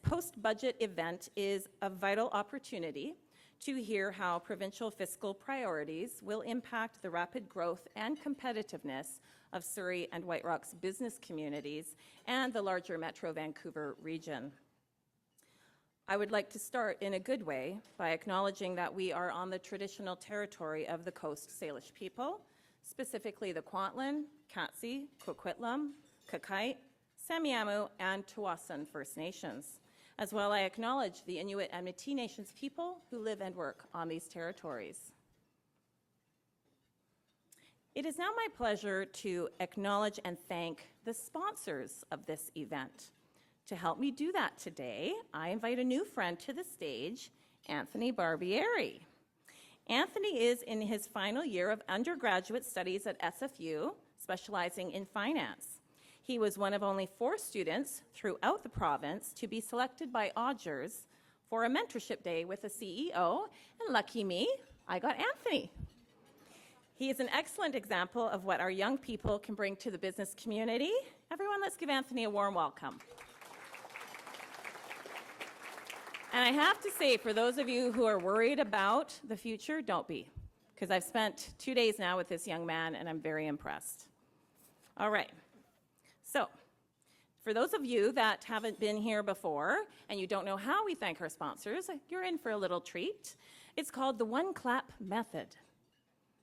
post-budget event is a vital opportunity to hear how provincial fiscal priorities will impact the rapid growth and competitiveness of Surrey and White Rock's business communities and the larger Metro Vancouver region. I would like to start in a good way by acknowledging that we are on the traditional territory of the Coast Salish people, specifically the Kwantlen, Katsi, Coquitlam, Kakite, Samiamu, and Tawasan First Nations. As well, I acknowledge the Inuit and Métis Nations people who live and work on these territories. It is now my pleasure to acknowledge and thank the sponsors of this event. To help me do that today, I invite a new friend to the stage, Anthony Barbieri. Anthony is in his final year of undergraduate studies at SFU, specializing in finance. He was one of only 4 students throughout the province to be selected by Odgers for a mentorship day with a CEO, and lucky me, I got Anthony. He is an excellent example of what our young people can bring to the business community. Everyone, let's give Anthony a warm welcome. And I have to say, for those of you who are worried about the future, don't be, because I've spent 2 days now with this young man, and I'm very impressed. All right. So, for those of you that haven't been here before and you don't know how we thank our sponsors, you're in for a little treat. It's called the one-clap method.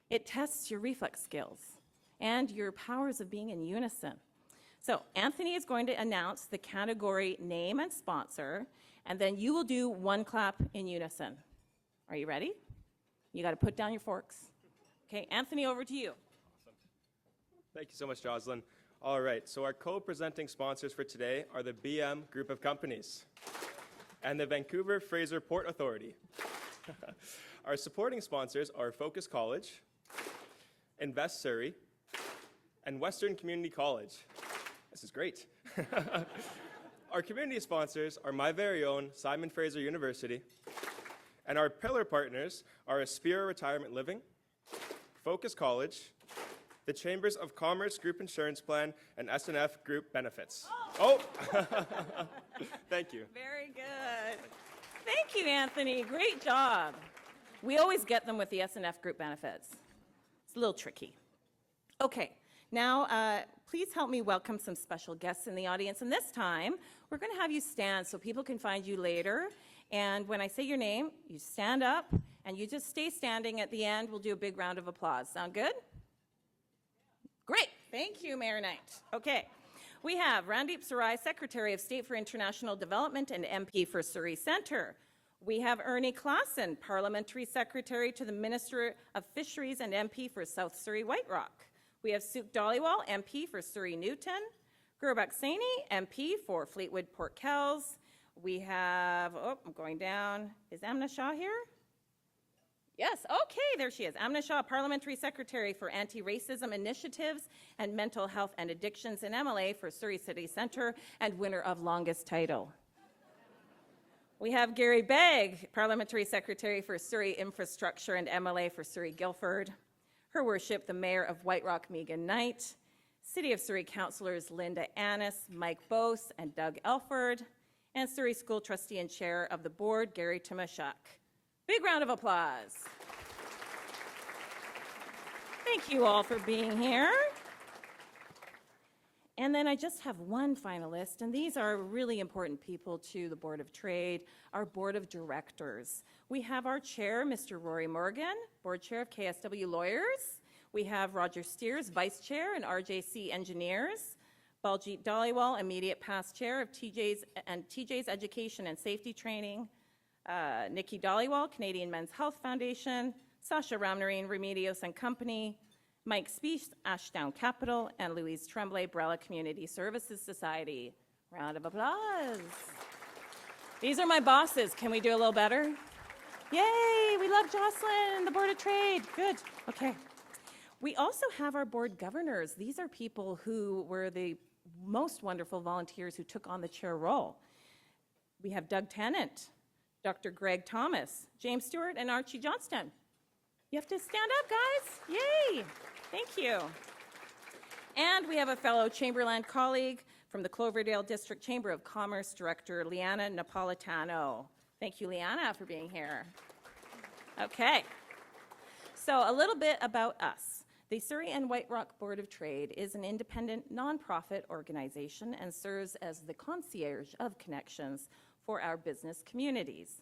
It tests your reflex skills and your powers of being in unison. So, Anthony is going to announce the category name and sponsor, and then you will do one clap in unison. Are you ready? You got to put down your forks. Okay, Anthony, over to you. Awesome. Thank you so much, Joslyn. All right, so our co-presenting sponsors for today are the BM Group of Companies and the Vancouver Fraser Port Authority. Our supporting sponsors are Focus College, Invest Surrey, and Western Community College. This is great. Our community sponsors are my very own Simon Fraser University, and our pillar partners are Aspira Retirement Living, Focus College, the Chambers of Commerce Group Insurance Plan, and SNF Group Benefits. Oh! Thank you. Very good. Thank you, Anthony. Great job. We always get them with the SNF Group Benefits. It's a little tricky. Okay, now please help me welcome some special guests in the audience. And this time, we're going to have you stand so people can find you later. And when I say your name, you stand up, and you just stay standing. At the end, we'll do a big round of applause. Sound good? Great. Thank you, Mayor Knight. Okay. We have Randeep Sarai, Secretary of State for International Development and MP for Surrey Centre. We have Ernie Klassen, Parliamentary Secretary to the Minister of Fisheries and MP for South Surrey White Rock. We have Suk Dhaliwal, MP for Surrey Newton. Gurbakh Saini, MP for Fleetwood Port Kells. We have, I'm going down. Is Amna Shah here? Yes, okay, there she is. Amna Shah, Parliamentary Secretary for Anti-Racism Initiatives and Mental Health and Addictions and MLA for Surrey City Centre and winner of longest title. We have Gary Begg, Parliamentary Secretary for Surrey Infrastructure and MLA for Surrey Guildford. Her Worship, the Mayor of White Rock, Megan Knight. City of Surrey Councillors Linda Annis, Mike Bose, and Doug Elford. And Surrey School Trustee and Chair of the Board, Gary Tomashuk. Big round of applause. Thank you all for being here. And then I just have one finalist, and these are really important people to the Board of Trade, our Board of Directors. We have our Chair, Mr. Rory Morgan, Board Chair of KSW Lawyers. We have Roger Steers, Vice Chair and RJC Engineers. Baljit Dhaliwal, Immediate Past Chair of TJ's Education and Safety Training. Nikki Dhaliwal, Canadian Men's Health Foundation, Sasha Ramnarine, Remedios and Company, Mike Speech, Ashdown Capital, and Louise Tremblay, Brella Community Services Society. Round of applause. These are my bosses. Can we do a little better? Yay, we love Joslyn, the Board of Trade. Good, okay. We also have our board governors. These are people who were the most wonderful volunteers who took on the chair role. We have Doug Tennant, Dr. Greg Thomas, James Stewart, and Archie Johnston. You have to stand up, guys. Yay. Thank you. And we have a fellow Chamberlain colleague From the Cloverdale District Chamber of Commerce, Director Liana Napolitano. Thank you, Liana, for being here. Okay, so a little bit about us. The Surrey and White Rock Board of Trade is an independent nonprofit organization and serves as the concierge of connections for our business communities,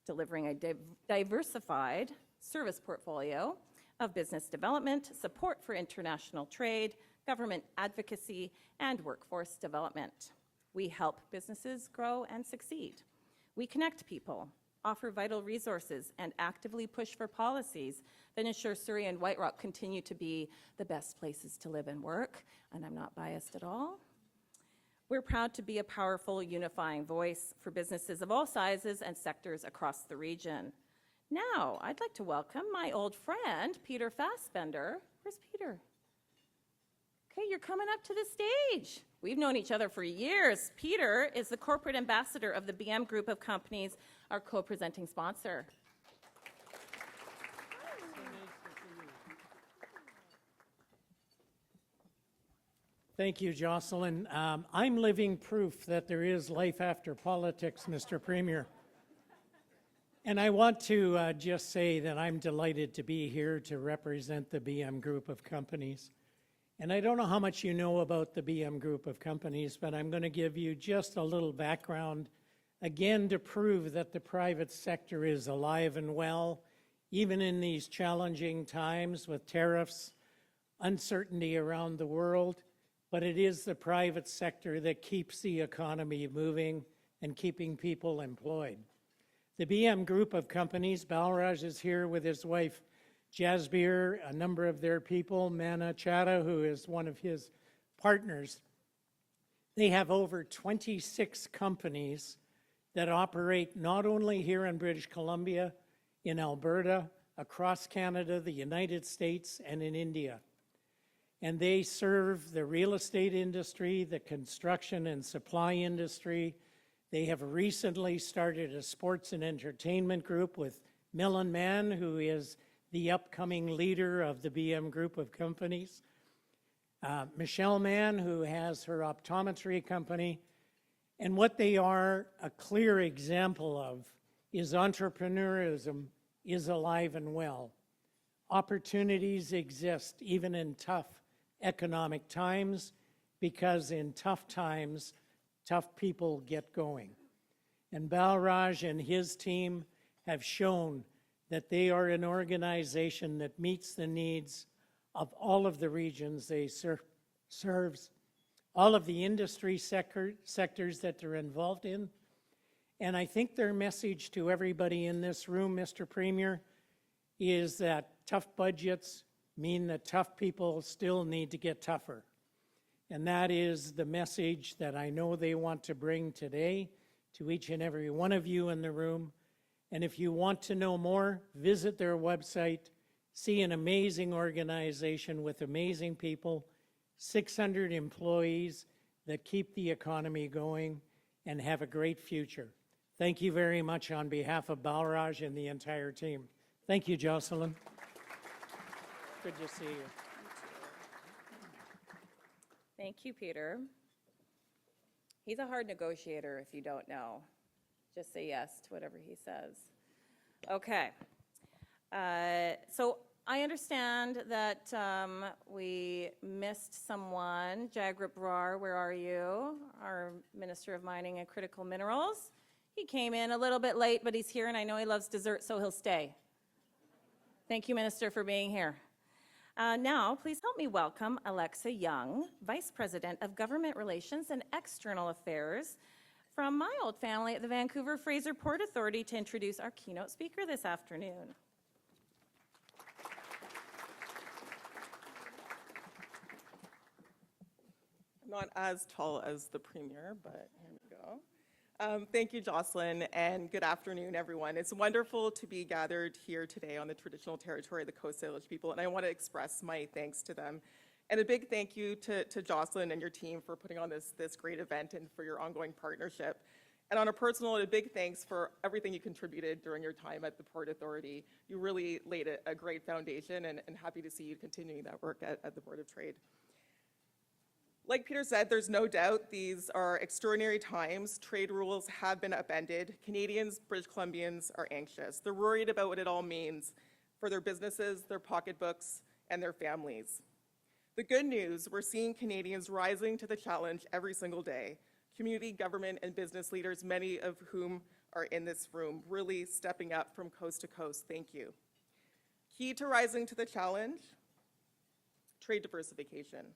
delivering a diversified service portfolio of business development, support for international trade, government advocacy, and workforce development. We help businesses grow and succeed. We connect people, offer vital resources, and actively push for policies that ensure Surrey and White Rock continue to be the best places to live and work, and I'm not biased at all. We're proud to be a powerful, unifying voice for businesses of all sizes and sectors across the region. Now, I'd like to welcome my old friend, Peter Fassbender. Where's Peter? Okay, you're coming up to the stage. We've known each other for years. Peter is the corporate ambassador of the BM Group of Companies, our co-presenting sponsor. Thank you, Joslyn. I'm living proof that there is life after politics, Mr. Premier. And I want to just say that I'm delighted to be here to represent the BM Group of Companies. And I don't know how much you know about the BM Group of Companies, but I'm going to give you just a little background, again, to prove that the private sector is alive and well, even in these challenging times with tariffs, uncertainty around the world. But it is the private sector that keeps the economy moving and keeping people employed. The BM Group of Companies, Balraj is here with his wife, Jasbir, a number of their people, Mana Chada, who is one of his partners. They have over 26 companies that operate not only here in British Columbia, in Alberta, across Canada, the United States, and in India. And they serve the real estate industry, the construction and supply industry. They have recently started a sports and entertainment group with Millen Mann, who is the upcoming leader of the BM Group of Companies. Michelle Mann, who has her optometry company. And what they are a clear example of is entrepreneurism is alive and well. Opportunities exist even in tough economic times, because in tough times, tough people get going. And Balraj and his team have shown that they are an organization that meets the needs of all of the regions they serves, all of the industry sectors that they're involved in. And I think their message to everybody in this room, Mr. Premier, is that tough budgets mean that tough people still need to get tougher. And that is the message that I know they want to bring today to each and every one of you in the room. And if you want to know more, visit their website, see an amazing organization with amazing people, 600 employees that keep the economy going and have a great future. Thank you very much on behalf of Balraj and the entire team. Thank you, Jocelyn. Good to see you. Thank you, Peter. He's a hard negotiator, if you don't know. Just say yes to whatever he says. Okay. So I understand that we missed someone. Jagrup Brar, where are you? Our Minister of Mining and Critical Minerals. He came in a little bit late, but he's here, and I know he loves dessert, so he'll stay. Thank you, Minister, for being here. Now, please help me welcome Alexa Young, Vice President of Government Relations and External Affairs from my old family at the Vancouver Fraser Port Authority, to introduce our keynote speaker this afternoon. I'm not as tall as the Premier, but here we go. Thank you, Jocelyn, and good afternoon, everyone. It's wonderful to be gathered here today on the traditional territory of the Coast Salish people, and I want to express my thanks to them. And a big thank you to Jocelyn and your team for putting on this great event and for your ongoing partnership. And on a personal note, a big thanks for everything you contributed during your time at the Port Authority. You really laid a great foundation, and happy to see you continuing that work at the Board of Trade. Like Peter said, there's no doubt these are extraordinary times. Trade rules have been upended. Canadians, British Columbians are anxious. They're worried about what it all means for their businesses, their pocketbooks, and their families. The good news, we're seeing Canadians rising to the challenge every single day. Community, government, and business leaders, many of whom are in this room, really stepping up from coast to coast. Thank you. Key to rising to the challenge, trade diversification.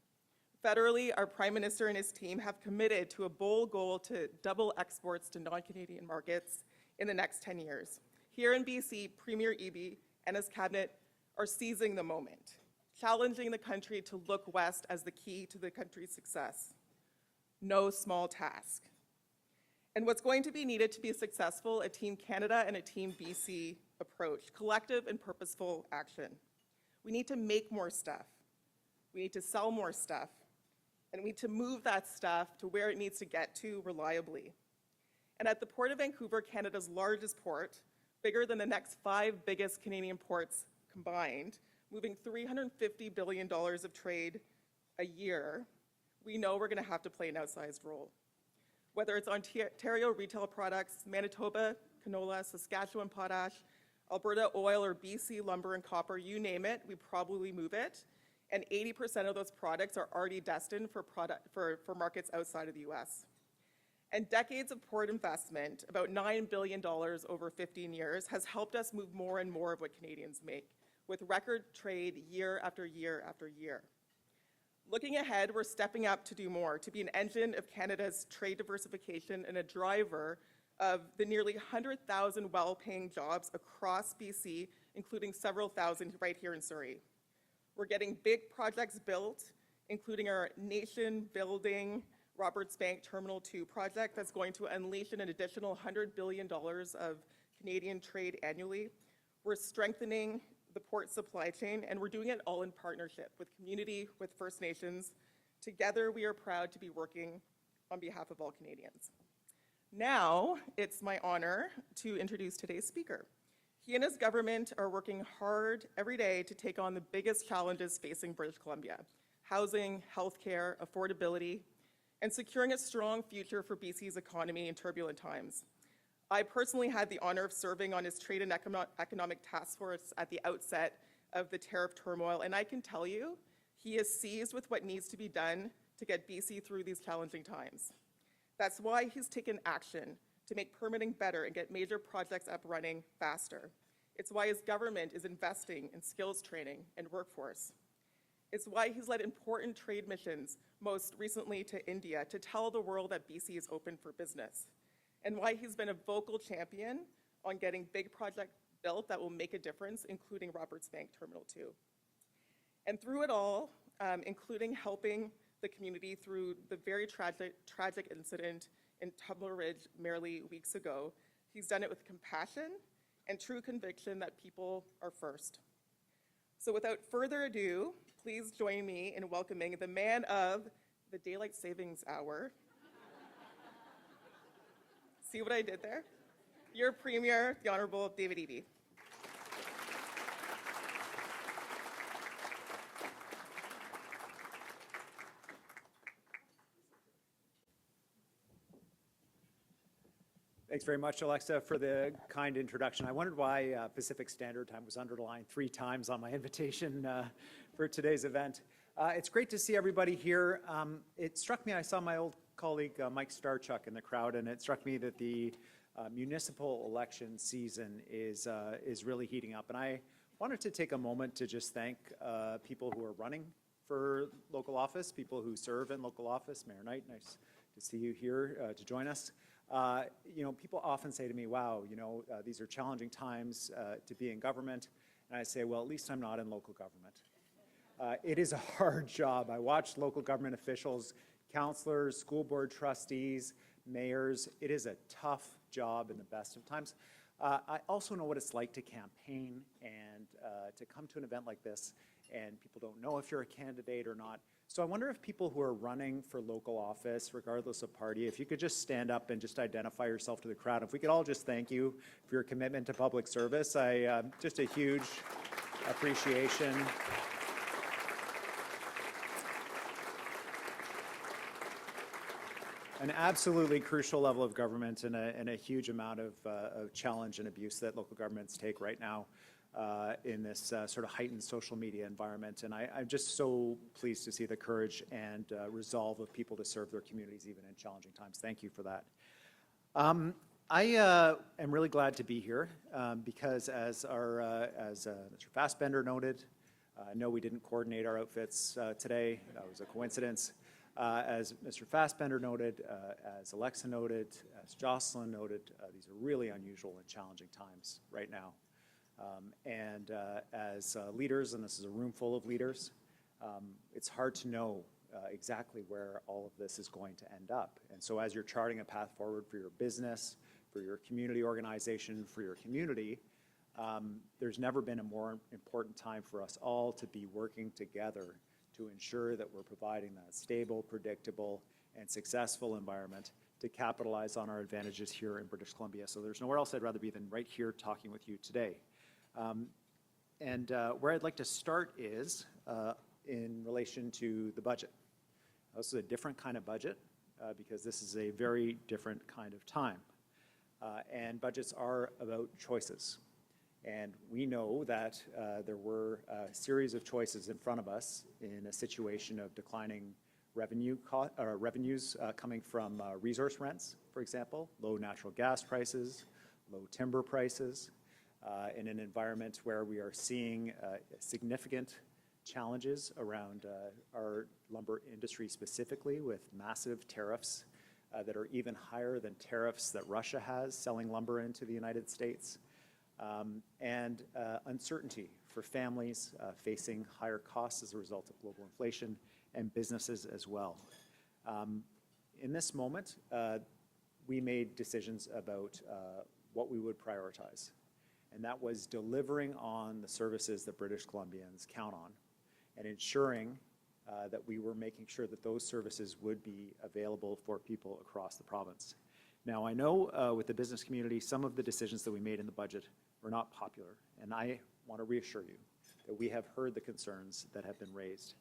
Federally, our Prime Minister and his team have committed to a bold goal to double exports to non-Canadian markets in the next 10 years. Here in BC, Premier Eby and his cabinet are seizing the moment, challenging the country to look west as the key to the country's success. No small task. And what's going to be needed to be successful, a Team Canada and a Team BC approach, collective and purposeful action. We need to make more stuff. We need to sell more stuff. And we need to move that stuff to where it needs to get to reliably. And at the Port of Vancouver, Canada's largest port, bigger than the next 5 biggest Canadian ports combined, moving $350 billion of trade a year, we know we're going to have to play an outsized role. Whether it's Ontario retail products, Manitoba canola, Saskatchewan potash, Alberta oil, or BC lumber and copper, you name it, we probably move it. And 80% of those products are already destined for markets outside of the US. And decades of port investment, about $9 billion over 15 years, has helped us move more and more of what Canadians make, with record trade year after year after year. Looking ahead, we're stepping up to do more, to be an engine of Canada's trade diversification and a driver of the nearly 100,000 well-paying jobs across BC, including several thousand right here in Surrey. We're getting big projects built, including our nation-building Roberts Bank Terminal 2 project that's going to unleash an additional $100 billion of Canadian trade annually. We're strengthening the port supply chain, and we're doing it all in partnership with community, with First Nations. Together, we are proud to be working on behalf of all Canadians. Now, it's my honor to introduce today's speaker. He and his government are working hard every day to take on the biggest challenges facing British Columbia: housing, healthcare, affordability, and securing a strong future for BC's economy in turbulent times. I personally had the honor of serving on his Trade and Economic Task Force at the outset of the tariff turmoil, and I can tell you, he is seized with what needs to be done to get BC through these challenging times. That's why he's taken action to make permitting better and get major projects up running faster. It's why his government is investing in skills training and workforce. It's why he's led important trade missions, most recently to India, to tell the world that BC is open for business, and why he's been a vocal champion on getting big projects built that will make a difference, including Roberts Bank Terminal 2. And through it all, including helping the community through the very tragic incident in Tumbler Ridge merely weeks ago, he's done it with compassion and true conviction that people are first. So without further ado, please join me in welcoming the man of the Daylight Savings Hour. See what I did there? Your Premier, the Honourable David Eby. Thanks very much, Alexa, for the kind introduction. I wondered why Pacific Standard Time was underlined 3 times on my invitation for today's event. It's great to see everybody here. It struck me, I saw my old colleague Mike Starchuk in the crowd, and it struck me that the municipal election season is really heating up. And I wanted to take a moment to just thank people who are running for local office, people who serve in local office. Mayor Knight, nice to see you here to join us. You know, people often say to me, wow, you know, these are challenging times to be in government. And I say, well, at least I'm not in local government. It is a hard job. I watch local government officials, councillors, school board trustees, mayors. It is a tough job in the best of times. I also know what it's like to campaign and to come to an event like this, and people don't know if you're a candidate or not. So I wonder if people who are running for local office, regardless of party, if you could just stand up and just identify yourself to the crowd. If we could all just thank you for your commitment to public service. Just a huge appreciation. an absolutely crucial level of government and a huge amount of challenge and abuse that local governments take right now in this sort of heightened social media environment. And I'm just so pleased to see the courage and resolve of people to serve their communities even in challenging times. Thank you for that. I am really glad to be here because as Mr. Fassbender noted, no, we didn't coordinate our outfits today. That was a coincidence. As Mr. Fassbender noted, as Alexa noted, as Joslyn noted, these are really unusual and challenging times right now. As leaders, and this is a room full of leaders, it's hard to know exactly where all of this is going to end up. And so as you're charting a path forward for your business, for your community organization, for your community, there's never been a more important time for us all to be working together to ensure that we're providing that stable, predictable, and successful environment to capitalize on our advantages here in British Columbia. So there's nowhere else I'd rather be than right here talking with you today. Where I'd like to start is in relation to the budget. This is a different kind of budget because this is a very different kind of time. And budgets are about choices. And we know that there were a series of choices in front of us in a situation of declining revenues coming from resource rents, for example, low natural gas prices, low timber prices, in an environment where we are seeing significant challenges around our lumber industry specifically with massive tariffs that are even higher than tariffs that Russia has selling lumber into the United States. And uncertainty for families facing higher costs as a result of global inflation and businesses as well. In this moment, we made decisions about what we would prioritize, and that was delivering on the services that British Columbians count on and ensuring that we were making sure that those services would be available for people across the province. Now, I know with the business community, some of the decisions that we made in the budget were not popular, and I want to reassure you that we have heard the concerns that have been raised,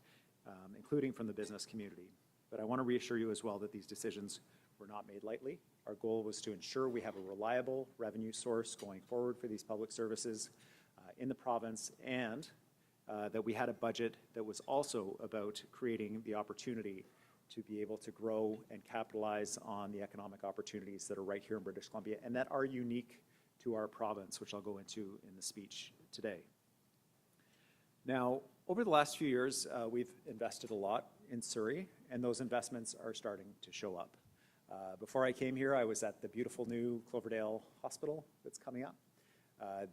including from the business community. But I want to reassure you as well that these decisions were not made lightly. Our goal was to ensure we have a reliable revenue source going forward for these public services in the province, and that we had a budget that was also about creating the opportunity to be able to grow and capitalize on the economic opportunities that are right here in British Columbia and that are unique to our province, which I'll go into in the speech today. Now, over the last few years, we've invested a lot in Surrey, and those investments are starting to show up. Before I came here, I was at the beautiful new Cloverdale Hospital that's coming up.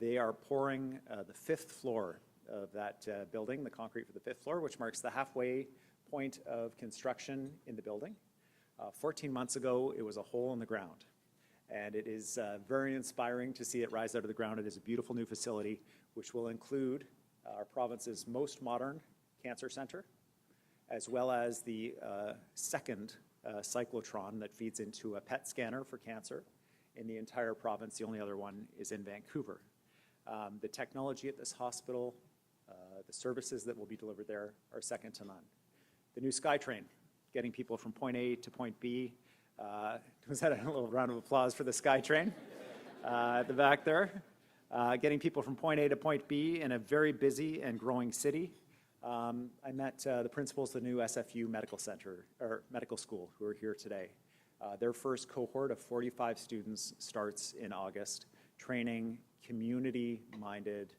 They are pouring the 5th floor of that building, the concrete for the 5th floor, which marks the halfway point of construction in the building. 14 months ago, it was a hole in the ground. And it is very inspiring to see it rise out of the ground. It is a beautiful new facility, which will include our province's most modern cancer center, as well as the second cyclotron that feeds into a PET scanner for cancer in the entire province. The only other one is in Vancouver. The technology at this hospital, the services that will be delivered there are second to none. The new SkyTrain, getting people from point A to point B. Was that a little round of applause for the SkyTrain at the back there? Getting people from point A to point B in a very busy and growing city. I met the principals of the new SFU Medical Center, or Medical School, who are here today. Their first cohort of 45 students starts in August, training community-minded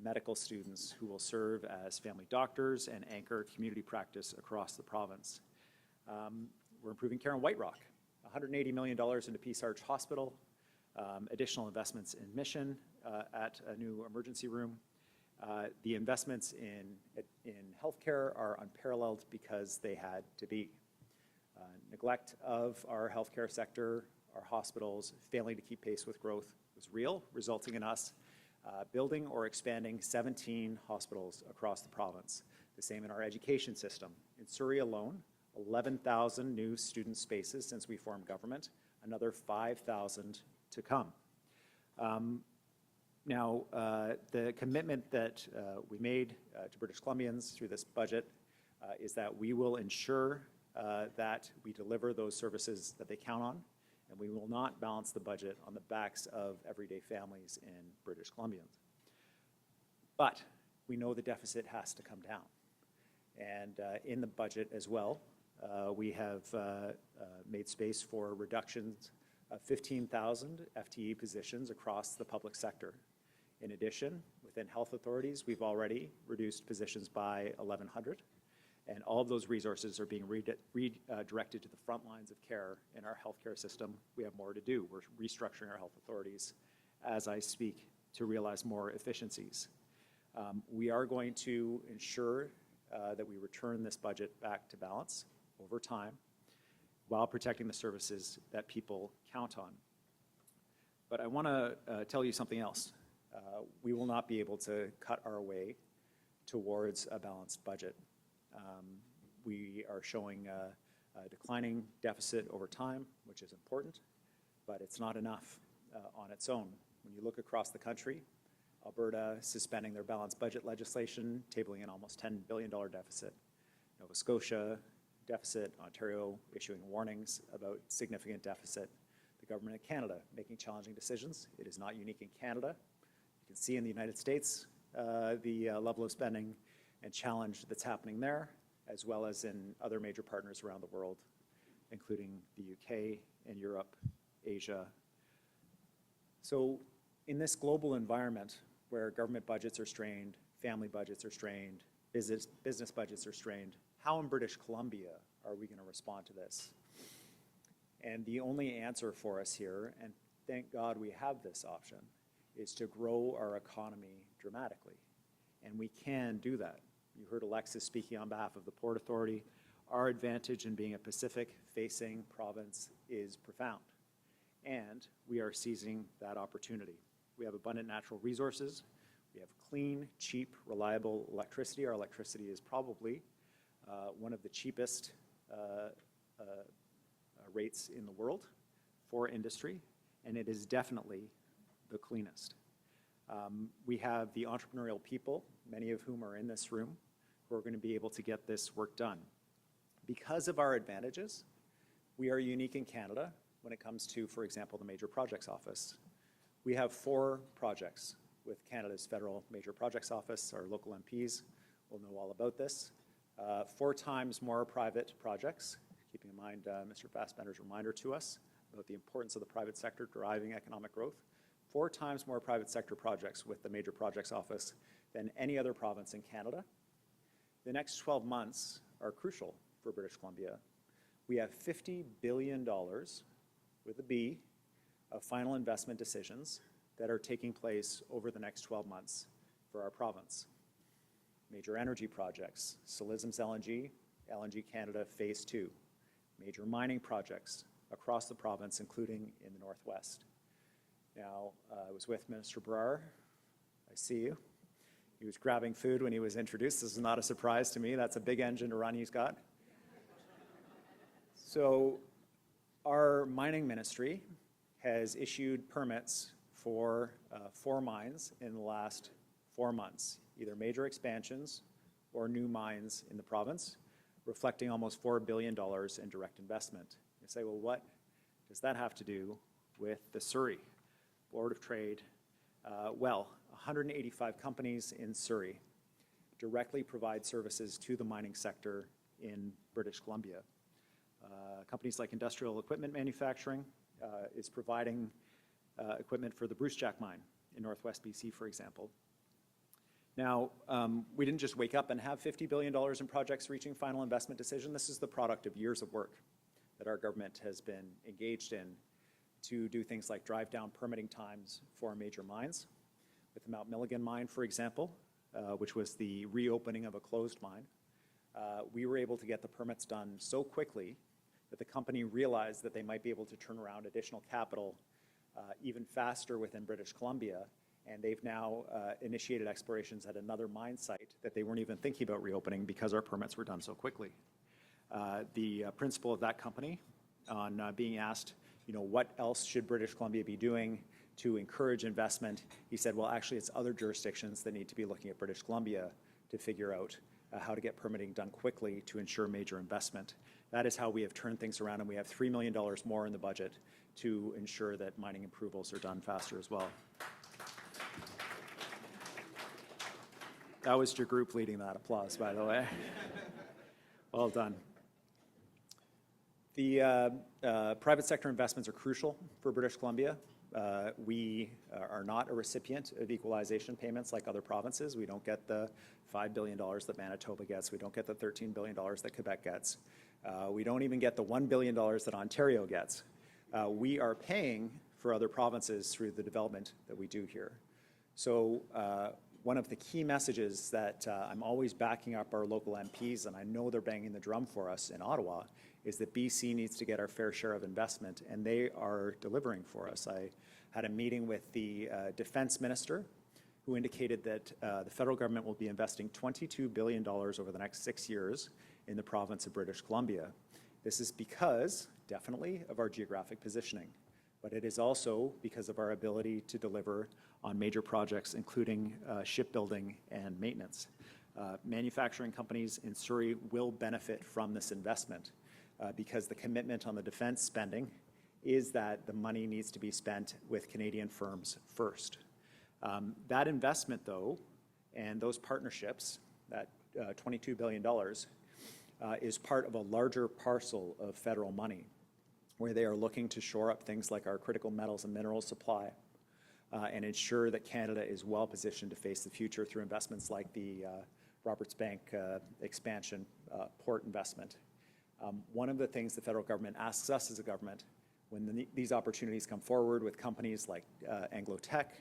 medical students who will serve as family doctors and anchor community practice across the province. We're improving care in White Rock, $180 million into Peace Arch Hospital, additional investments in Mission at a new emergency room. The investments in healthcare are unparalleled because they had to be. Neglect of our healthcare sector, our hospitals, failing to keep pace with growth was real, resulting in us building or expanding 17 hospitals across the province. The same in our education system. In Surrey alone, 11,000 new student spaces since we formed government, another 5,000 to come. Now, the commitment that we made to British Columbians through this budget is that we will ensure that we deliver those services that they count on, and we will not balance the budget on the backs of everyday families in British Columbia. But we know the deficit has to come down. And in the budget as well, we have made space for reductions of 15,000 FTE positions across the public sector. In addition, within health authorities, we've already reduced positions by 1,100, and all of those resources are being redirected to the front lines of care in our healthcare system. We have more to do. We're restructuring our health authorities as I speak to realize more efficiencies. We are going to ensure that we return this budget back to balance over time while protecting the services that people count on. But I want to tell you something else. We will not be able to cut our way towards a balanced budget. We are showing a declining deficit over time, which is important, but it's not enough on its own. When you look across the country, Alberta suspending their balanced budget legislation, tabling an almost $10 billion deficit. Nova Scotia, deficit. Ontario issuing warnings about significant deficit. The government of Canada making challenging decisions. It is not unique in Canada. You can see in the United States the level of spending and challenge that's happening there, as well as in other major partners around the world, including the UK and Europe, Asia. So in this global environment where government budgets are strained, family budgets are strained, business budgets are strained, how in British Columbia are we going to respond to this? And the only answer for us here, and thank God we have this option, is to grow our economy dramatically. And we can do that. You heard Alexis speaking on behalf of the Port Authority. Our advantage in being a Pacific-facing province is profound. And we are seizing that opportunity. We have abundant natural resources. We have clean, cheap, reliable electricity. Our electricity is probably one of the cheapest rates in the world for industry, and it is definitely the cleanest. We have the entrepreneurial people, many of whom are in this room, who are going to be able to get this work done. Because of our advantages, we are unique in Canada when it comes to, for example, the Major Projects Office. We have 4 projects with Canada's Federal Major Projects Office. Our local MPs will know all about this. 4 times more private projects, keeping in mind Mr. Fassbender's reminder to us about the importance of the private sector driving economic growth. 4 times more private sector projects with the Major Projects Office than any other province in Canada. The next 12 months are crucial for British Columbia. We have $50 billion, with a B, of final investment decisions that are taking place over the next 12 months for our province. Major energy projects, Silism's LNG, LNG Canada Phase 2. Major mining projects across the province, including in the Northwest. Now, I was with Minister Brar. I see you. He was grabbing food when he was introduced. This is not a surprise to me. That's a big engine to run he's got. So our mining ministry has issued permits for 4 mines in the last 4 months, either major expansions or new mines in the province, reflecting almost $4 billion in direct investment. You say, well, what does that have to do with the Surrey Board of Trade? Well, 185 companies in Surrey directly provide services to the mining sector in British Columbia. Companies like Industrial Equipment Manufacturing is providing equipment for the Bruce Jack mine in Northwest BC, for example. Now, we didn't just wake up and have $50 billion in projects reaching final investment decision. This is the product of years of work that our government has been engaged in to do things like drive down permitting times for major mines. With the Mount Milligan mine, for example, which was the reopening of a closed mine, we were able to get the permits done so quickly that the company realized that they might be able to turn around additional capital even faster within British Columbia, and they've now initiated explorations at another mine site that they weren't even thinking about reopening because our permits were done so quickly. The principal of that company, on being asked, what else should British Columbia be doing to encourage investment, he said, well, actually, it's other jurisdictions that need to be looking at British Columbia to figure out how to get permitting done quickly to ensure major investment. That is how we have turned things around, and we have $3 million more in the budget to ensure that mining approvals are done faster as well. That was your group leading that applause, by the way. Well done. The private sector investments are crucial for British Columbia. We are not a recipient of equalization payments like other provinces. We don't get the $5 billion that Manitoba gets. We don't get the $13 billion that Quebec gets. We don't even get the $1 billion that Ontario gets. We are paying for other provinces through the development that we do here. So one of the key messages that I'm always backing up our local MPs, and I know they're banging the drum for us in Ottawa, is that BC needs to get our fair share of investment, and they are delivering for us. I had a meeting with the defense minister who indicated that the federal government will be investing $22 billion over the next 6 years in the province of British Columbia. This is because, definitely, of our geographic positioning, but it is also because of our ability to deliver on major projects, including shipbuilding and maintenance. Manufacturing companies in Surrey will benefit from this investment because the commitment on the defense spending is that the money needs to be spent with Canadian firms first. That investment, though, and those partnerships, that $22 billion, is part of a larger parcel of federal money where they are looking to shore up things like our critical metals and minerals supply and ensure that Canada is well positioned to face the future through investments like the Roberts Bank expansion port investment. One of the things the federal government asks us as a government when these opportunities come forward with companies like Anglo-Teck,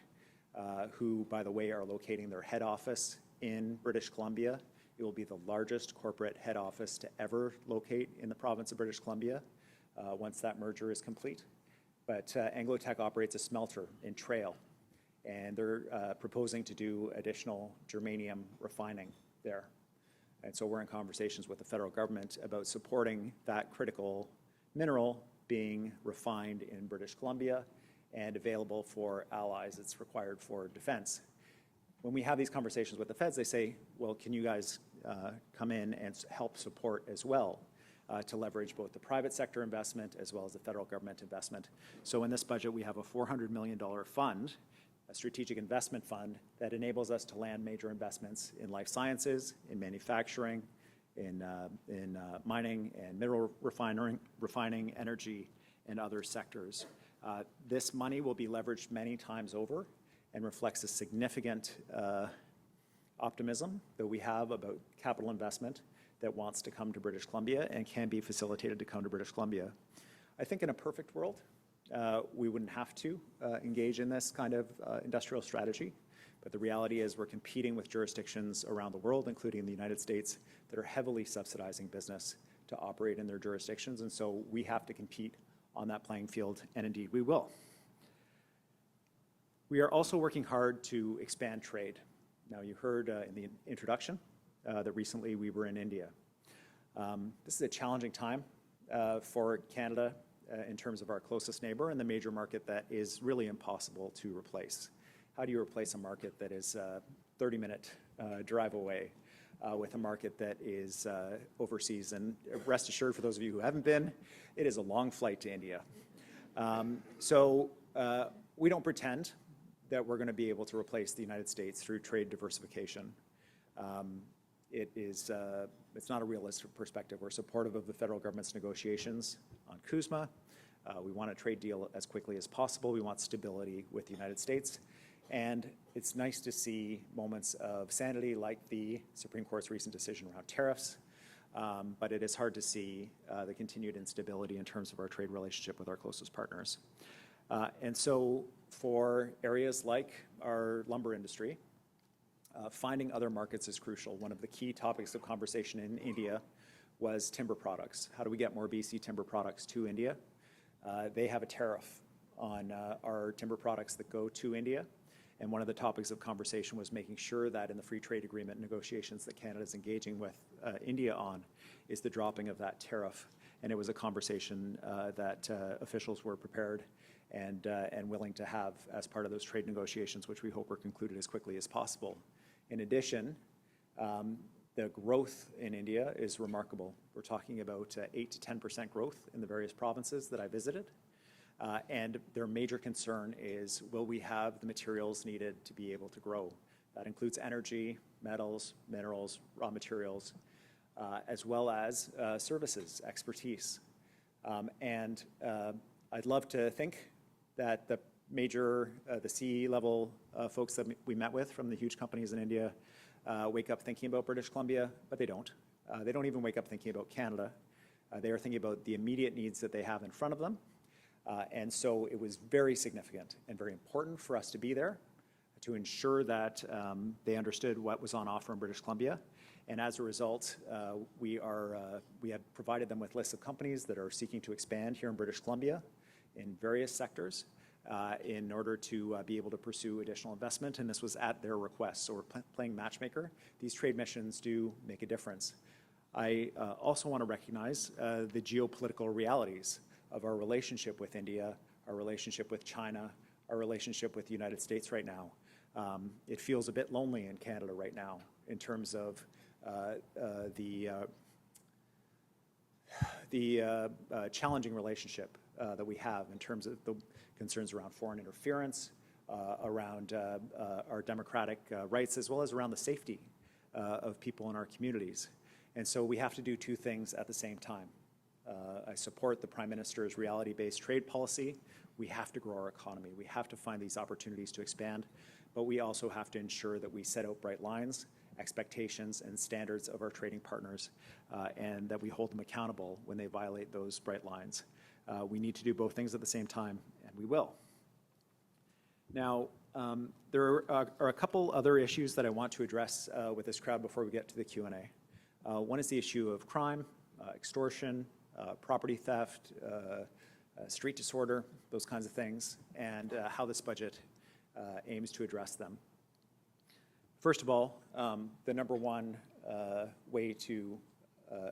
who, by the way, are locating their head office in British Columbia. It will be the largest corporate head office to ever locate in the province of British Columbia once that merger is complete. But Anglo-Teck operates a smelter in Trail, and they're proposing to do additional germanium refining there. And so we're in conversations with the federal government about supporting that critical mineral being refined in British Columbia and available for allies. It's required for defense. When we have these conversations with the feds, they say, well, can you guys come in and help support as well to leverage both the private sector investment as well as the federal government investment? So in this budget, we have a $400 million fund, a strategic investment fund that enables us to land major investments in life sciences, in manufacturing, in mining and mineral refining, energy, and other sectors. This money will be leveraged many times over and reflects a significant optimism that we have about capital investment that wants to come to British Columbia and can be facilitated to come to British Columbia. I think in a perfect world, we wouldn't have to engage in this kind of industrial strategy. But the reality is we're competing with jurisdictions around the world, including the United States, that are heavily subsidizing business to operate in their jurisdictions. And so we have to compete on that playing field, and indeed we will. We are also working hard to expand trade. Now, you heard in the introduction that recently we were in India. This is a challenging time for Canada in terms of our closest neighbor and the major market that is really impossible to replace. How do you replace a market that is a 30-minute drive away with a market that is overseas? And rest assured, for those of you who haven't been, it is a long flight to India. So we don't pretend that we're going to be able to replace the United States through trade diversification. It's not a realistic perspective. We're supportive of the federal government's negotiations on CUSMA. We want a trade deal as quickly as possible. We want stability with the United States. And it's nice to see moments of sanity like the Supreme Court's recent decision around tariffs. But it is hard to see the continued instability in terms of our trade relationship with our closest partners. And so for areas like our lumber industry, finding other markets is crucial. One of the key topics of conversation in India was timber products. How do we get more BC timber products to India? They have a tariff on our timber products that go to India. And one of the topics of conversation was making sure that in the free trade agreement negotiations that Canada is engaging with India on is the dropping of that tariff. And it was a conversation that officials were prepared and willing to have as part of those trade negotiations, which we hope are concluded as quickly as possible. In addition, The growth in India is remarkable. We're talking about 8 to 10% growth in the various provinces that I visited. And their major concern is, will we have the materials needed to be able to grow? That includes energy, metals, minerals, raw materials, as well as services, expertise. I'd love to think that the C-level folks that we met with from the huge companies in India wake up thinking about British Columbia, but they don't. They don't even wake up thinking about Canada. They are thinking about the immediate needs that they have in front of them. And so it was very significant and very important for us to be there to ensure that they understood what was on offer in British Columbia. And as a result, we have provided them with lists of companies that are seeking to expand here in British Columbia in various sectors in order to be able to pursue additional investment. And this was at their request. So we're playing matchmaker. These trade missions do make a difference. I also want to recognize the geopolitical realities of our relationship with India, our relationship with China, our relationship with the United States right now. It feels a bit lonely in Canada right now in terms of the challenging relationship that we have in terms of the concerns around foreign interference, around our democratic rights, as well as around the safety of people in our communities. And so we have to do two things at the same time. I support the Prime Minister's reality-based trade policy. We have to grow our economy. We have to find these opportunities to expand, but we also have to ensure that we set out bright lines, expectations, and standards of our trading partners, and that we hold them accountable when they violate those bright lines. We need to do both things at the same time, and we will. Now, there are a couple other issues that I want to address with this crowd before we get to the Q&A. One is the issue of crime, extortion, property theft, street disorder, those kinds of things, and how this budget aims to address them. First of all, the number one way to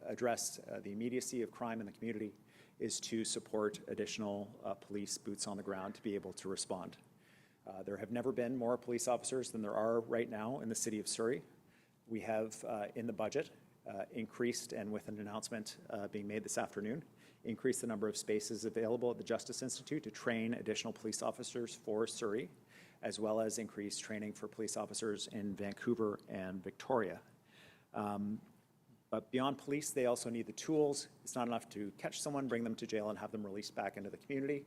address the immediacy of crime in the community is to support additional police boots on the ground to be able to respond. There have never been more police officers than there are right now in the city of Surrey. We have, in the budget, increased, and with an announcement being made this afternoon, increased the number of spaces available at the Justice Institute to train additional police officers for Surrey, as well as increased training for police officers in Vancouver and Victoria. But beyond police, they also need the tools. It's not enough to catch someone, bring them to jail, and have them released back into the community.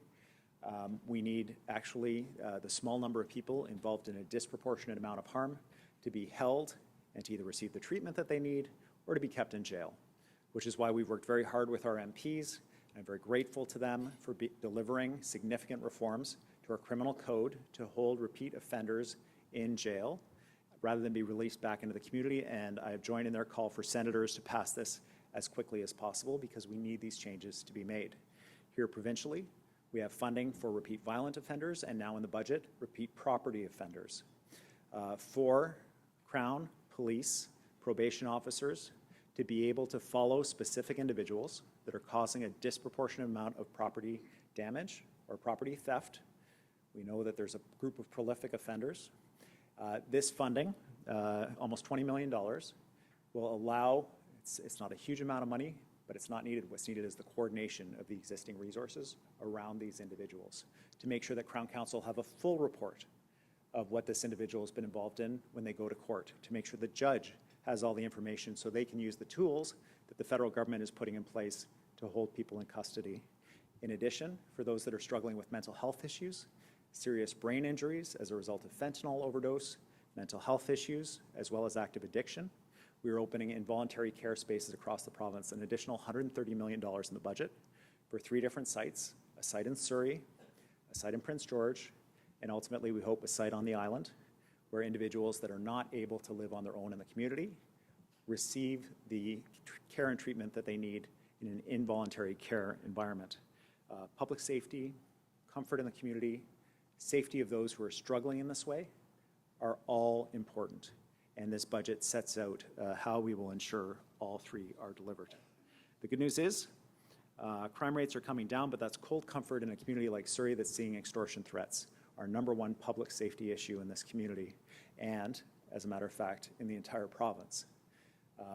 We need actually the small number of people involved in a disproportionate amount of harm to be held and to either receive the treatment that they need or to be kept in jail, which is why we've worked very hard with our MPs. I'm very grateful to them for delivering significant reforms to our criminal code to hold repeat offenders in jail rather than be released back into the community. And I have joined in their call for senators to pass this as quickly as possible because we need these changes to be made. Here provincially, we have funding for repeat violent offenders and now in the budget, repeat property offenders. For Crown, police, probation officers to be able to follow specific individuals that are causing a disproportionate amount of property damage or property theft. We know that there's a group of prolific offenders. This funding, almost $20 million, will allow, it's not a huge amount of money, but it's not needed. What's needed is the coordination of the existing resources around these individuals to make sure that Crown Counsel have a full report of what this individual has been involved in when they go to court, to make sure the judge has all the information so they can use the tools that the federal government is putting in place to hold people in custody. In addition, for those that are struggling with mental health issues, serious brain injuries as a result of fentanyl overdose, mental health issues, as well as active addiction, we are opening involuntary care spaces across the province, an additional $130 million in the budget for 3 different sites, a site in Surrey, a site in Prince George, and ultimately we hope a site on the island where individuals that are not able to live on their own in the community receive the care and treatment that they need in an involuntary care environment. Public safety, comfort in the community, safety of those who are struggling in this way are all important. And this budget sets out how we will ensure all 3 are delivered. The good news is crime rates are coming down, but that's cold comfort in a community like Surrey that's seeing extortion threats, our number one public safety issue in this community, and as a matter of fact, in the entire province.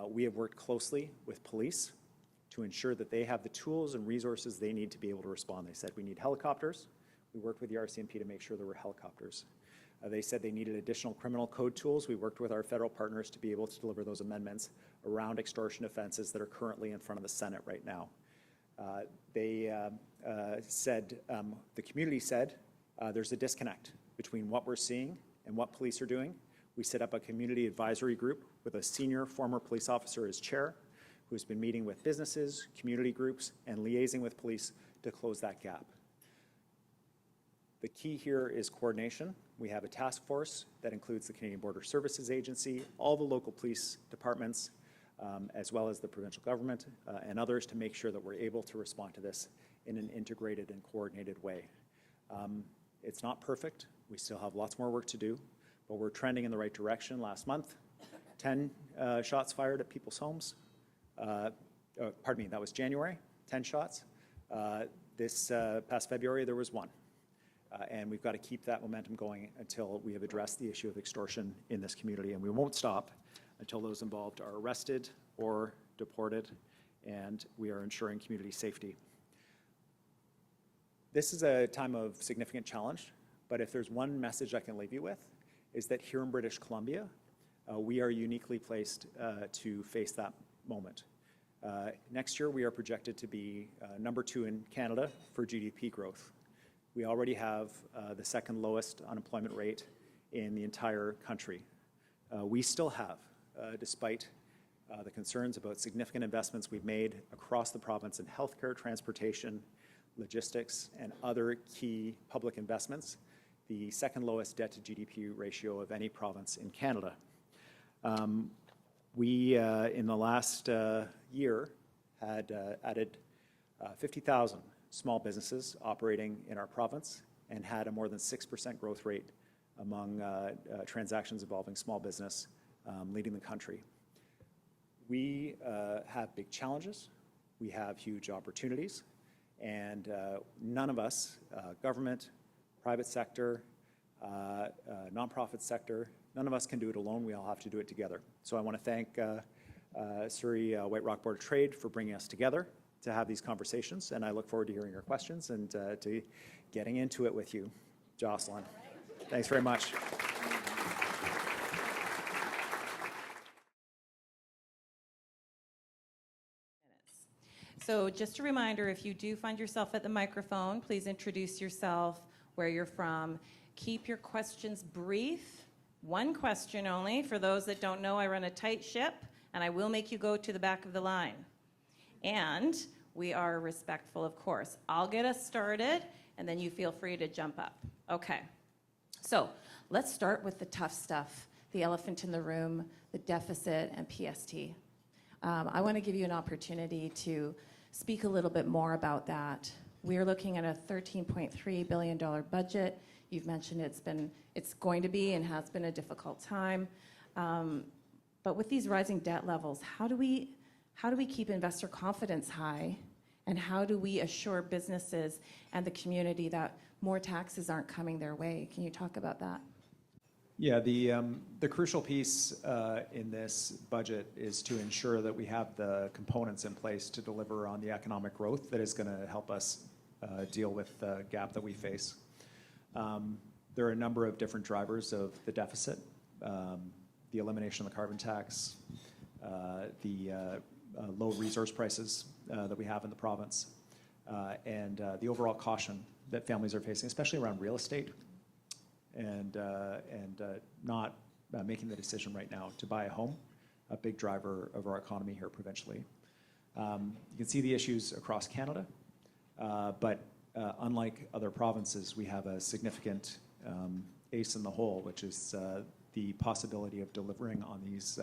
We have worked closely with police to ensure that they have the tools and resources they need to be able to respond. They said we need helicopters. We worked with the RCMP to make sure there were helicopters. They said they needed additional criminal code tools. We worked with our federal partners to be able to deliver those amendments around extortion offenses that are currently in front of the Senate right now. They said, the community said, there's a disconnect between what we're seeing and what police are doing. We set up a community advisory group with a senior former police officer as chair, who's been meeting with businesses, community groups, and liaising with police to close that gap. The key here is coordination. We have a task force that includes the Canadian Border Services Agency, all the local police departments, as well as the provincial government and others, to make sure that we're able to respond to this in an integrated and coordinated way. It's not perfect. We still have lots more work to do, but we're trending in the right direction. Last month, 10 shots fired at people's homes. Pardon me, that was January, 10 shots. This past February, there was 1. And we've got to keep that momentum going until we have addressed the issue of extortion in this community. And we won't stop until those involved are arrested or deported, and we are ensuring community safety. This is a time of significant challenge, but if there's one message I can leave you with, is that here in British Columbia, we are uniquely placed to face that moment. Next year, we are projected to be number 2 in Canada for GDP growth. We already have the second lowest unemployment rate in the entire country. We still have, despite the concerns about significant investments we've made across the province in healthcare, transportation, logistics, and other key public investments, the second lowest debt to GDP ratio of any province in Canada. We, in the last year, had added 50,000 small businesses operating in our province and had a more than 6% growth rate among transactions involving small business leading the country. We have big challenges. We have huge opportunities. And none of us, government, private sector, nonprofit sector, none of us can do it alone. We all have to do it together. So I want to thank Surrey White Rock Board of Trade for bringing us together to have these conversations, and I look forward to hearing your questions and to getting into it with you. Joslyn. Thanks very much. So just a reminder, if you do find yourself at the microphone, please introduce yourself, where you're from. Keep your questions brief. One question only. For those that don't know, I run a tight ship, and I will make you go to the back of the line. And we are respectful, of course. I'll get us started, and then you feel free to jump up. Okay. So let's start with the tough stuff, the elephant in the room, the deficit, and PST. I want to give you an opportunity to speak a little bit more about that. We're looking at a $13.3 billion budget. You've mentioned it's going to be and has been a difficult time. But with these rising debt levels, how do we keep investor confidence high, and how do we assure businesses and the community that more taxes aren't coming their way? Can you talk about that? Yeah, the crucial piece in this budget is to ensure that we have the components in place to deliver on the economic growth that is going to help us deal with the gap that we face. There are a number of different drivers of the deficit: the elimination of the carbon tax, the low resource prices that we have in the province, and the overall caution that families are facing, especially around real estate, and not making the decision right now to buy a home, a big driver of our economy here provincially. You can see the issues across Canada, but unlike other provinces, we have a significant ace in the hole, which is the possibility of delivering on these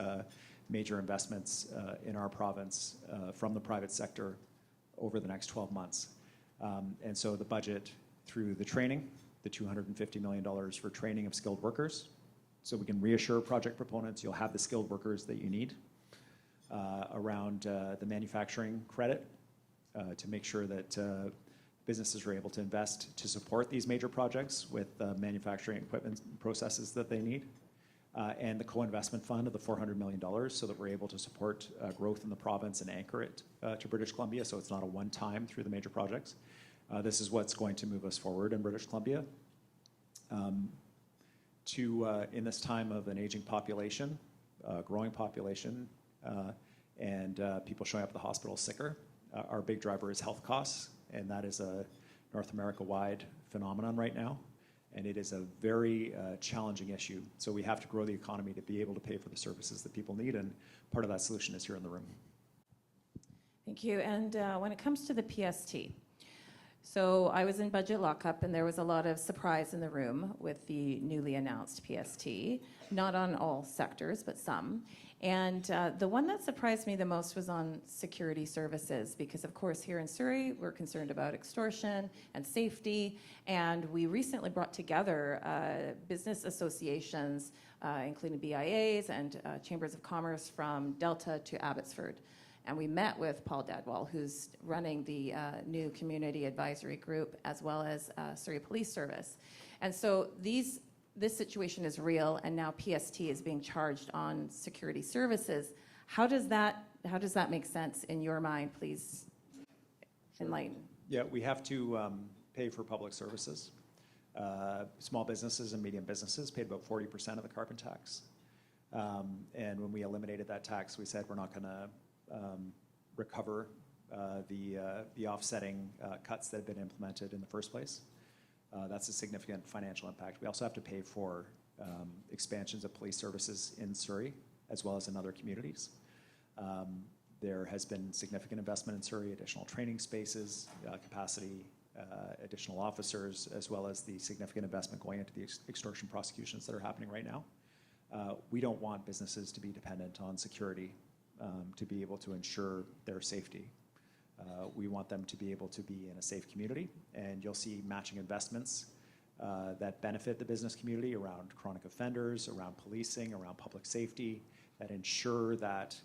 major investments in our province from the private sector over the next 12 months. And so the budget, through the training, the $250 million for training of skilled workers, so we can reassure project proponents you'll have the skilled workers that you need, around the manufacturing credit to make sure that businesses are able to invest to support these major projects with manufacturing equipment and processes that they need. and the co-investment fund of the $400 million so that we're able to support growth in the province and anchor it to British Columbia, so it's not a one-time through the major projects. This is what's going to move us forward in British Columbia. In this time of an aging population, growing population, and people showing up at the hospital sicker, our big driver is health costs, and that is a North America-wide phenomenon right now, and it is a very challenging issue. So we have to grow the economy to be able to pay for the services that people need, and part of that solution is here in the room. Thank you. And when it comes to the PST, so I was in budget lockup, and there was a lot of surprise in the room with the newly announced PST, not on all sectors, but some. And the one that surprised me the most was on security services, because of course here in Surrey, we're concerned about extortion and safety, and we recently brought together business associations, including BIAs and chambers of commerce from Delta to Abbotsford. And we met with Paul Dadwal, who's running the new community advisory group, as well as Surrey Police Service. And so this situation is real, and now PST is being charged on security services. How does that make sense in your mind? Please enlighten. Yeah, we have to pay for public services. Small businesses and medium businesses paid about 40% of the carbon tax. And when we eliminated that tax, we said we're not going to recover the offsetting cuts that have been implemented in the first place. That's a significant financial impact. We also have to pay for expansions of police services in Surrey, as well as in other communities. There has been significant investment in Surrey, additional training spaces, capacity, additional officers, as well as the significant investment going into the extortion prosecutions that are happening right now. We don't want businesses to be dependent on security to be able to ensure their safety. We want them to be able to be in a safe community, and you'll see matching investments that benefit the business community around chronic offenders, around policing, around public safety, that ensure that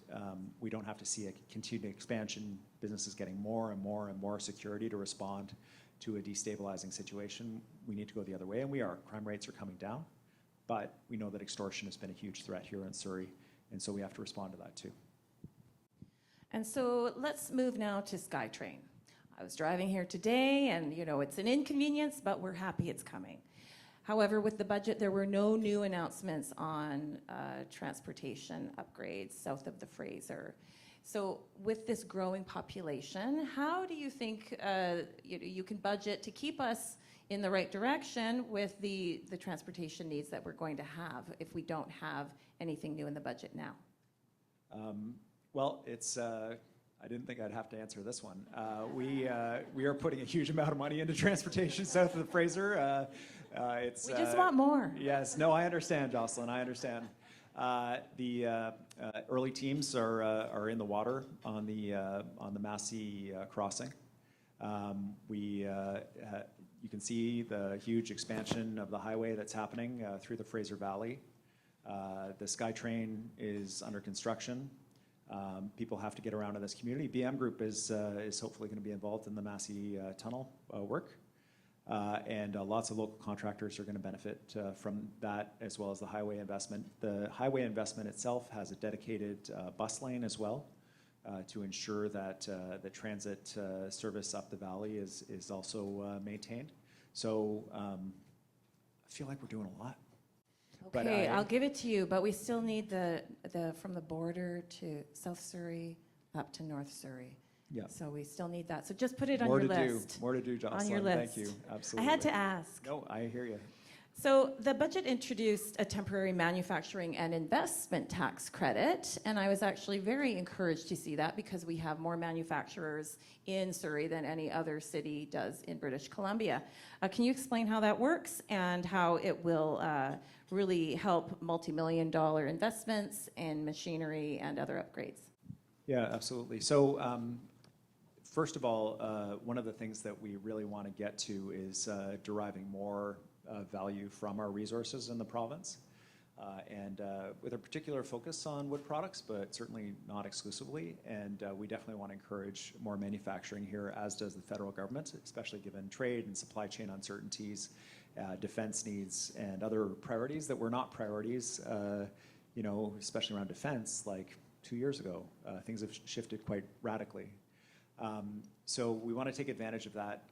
we don't have to see a continued expansion, businesses getting more and more and more security to respond to a destabilizing situation. We need to go the other way, and we are. Crime rates are coming down, but we know that extortion has been a huge threat here in Surrey, and so we have to respond to that too. And so let's move now to SkyTrain. I was driving here today, and it's an inconvenience, but we're happy it's coming. However, with the budget, there were no new announcements on transportation upgrades south of the Fraser. So with this growing population, how do you think you can budget to keep us in the right direction with the transportation needs that we're going to have if we don't have anything new in the budget now? Well, I didn't think I'd have to answer this one. We are putting a huge amount of money into transportation south of the Fraser. We just want more. Yes, no, I understand, Joslyn, I understand. The early teams are in the water on the Massey crossing. You can see the huge expansion of the highway that's happening through the Fraser Valley. The SkyTrain is under construction. People have to get around in this community. BM Group is hopefully going to be involved in the Massey Tunnel work. And lots of local contractors are going to benefit from that, as well as the highway investment. The highway investment itself has a dedicated bus lane as well to ensure that the transit service up the valley is also maintained. So I feel like we're doing a lot. Okay, I'll give it to you, but we still need the from the border to South Surrey up to North Surrey. Yeah. So we still need that. So just put it on your list. More to do, Joslyn. On your list. Thank you. Absolutely. I had to ask. No, I hear you. So the budget introduced a temporary manufacturing and investment tax credit, and I was actually very encouraged to see that because we have more manufacturers in Surrey than any other city does in British Columbia. Can you explain how that works and how it will really help multi-million-dollar investments in machinery and other upgrades? Yeah, absolutely. So first of all, one of the things that we really want to get to is deriving more value from our resources in the province, and with a particular focus on wood products, but certainly not exclusively. And we definitely want to encourage more manufacturing here, as does the federal government, especially given trade and supply chain uncertainties defense needs, and other priorities that were not priorities, especially around defense, like 2 years ago. Things have shifted quite radically. So we want to take advantage of that.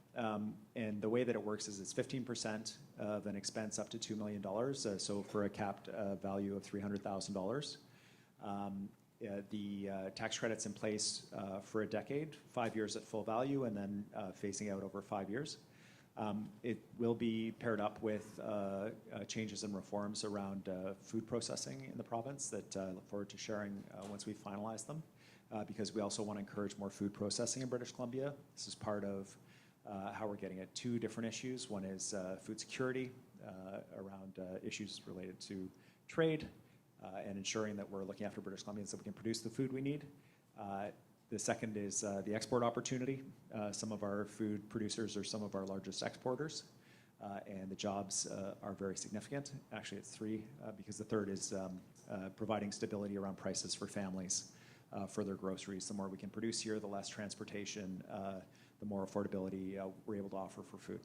And the way that it works is it's 15% of an expense up to $2 million, so for a capped value of $300,000. The tax credit's in place for a decade, 5 years at full value, and then phasing out over 5 years. It will be paired up with changes and reforms around food processing in the province that I look forward to sharing once we finalize them, because we also want to encourage more food processing in British Columbia. This is part of how we're getting at two different issues. One is food security around issues related to trade and ensuring that we're looking after British Columbians so we can produce the food we need. The second is the export opportunity. Some of our food producers are some of our largest exporters, and the jobs are very significant. Actually, it's three, because the third is providing stability around prices for families for their groceries. The more we can produce here, the less transportation, the more affordability we're able to offer for food.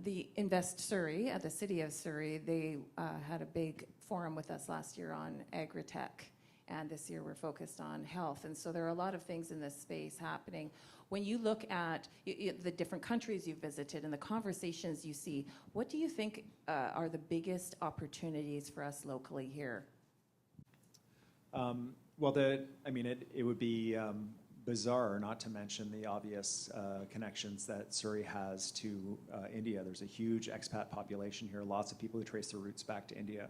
The Invest Surrey, the city of Surrey, they had a big forum with us last year on agri-tech, and this year we're focused on health. And so there are a lot of things in this space happening. When you look at the different countries you've visited and the conversations you see, what do you think are the biggest opportunities for us locally here? Well, it would be bizarre not to mention the obvious connections that Surrey has to India. There's a huge expat population here, lots of people who trace their roots back to India.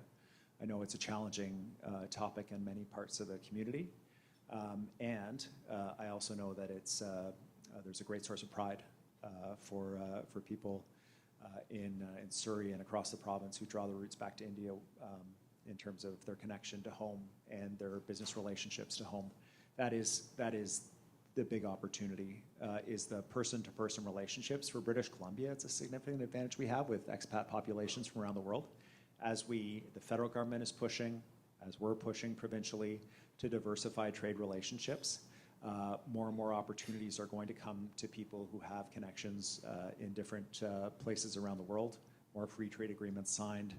I know it's a challenging topic in many parts of the community, and I also know that there's a great source of pride for people in Surrey and across the province who draw their roots back to India in terms of their connection to home and their business relationships to home. That is the big opportunity, is the person-to-person relationships. For British Columbia, it's a significant advantage we have with expat populations from around the world. As the federal government is pushing, as we're pushing provincially to diversify trade relationships, more and more opportunities are going to come to people who have connections in different places around the world, more free trade agreements signed,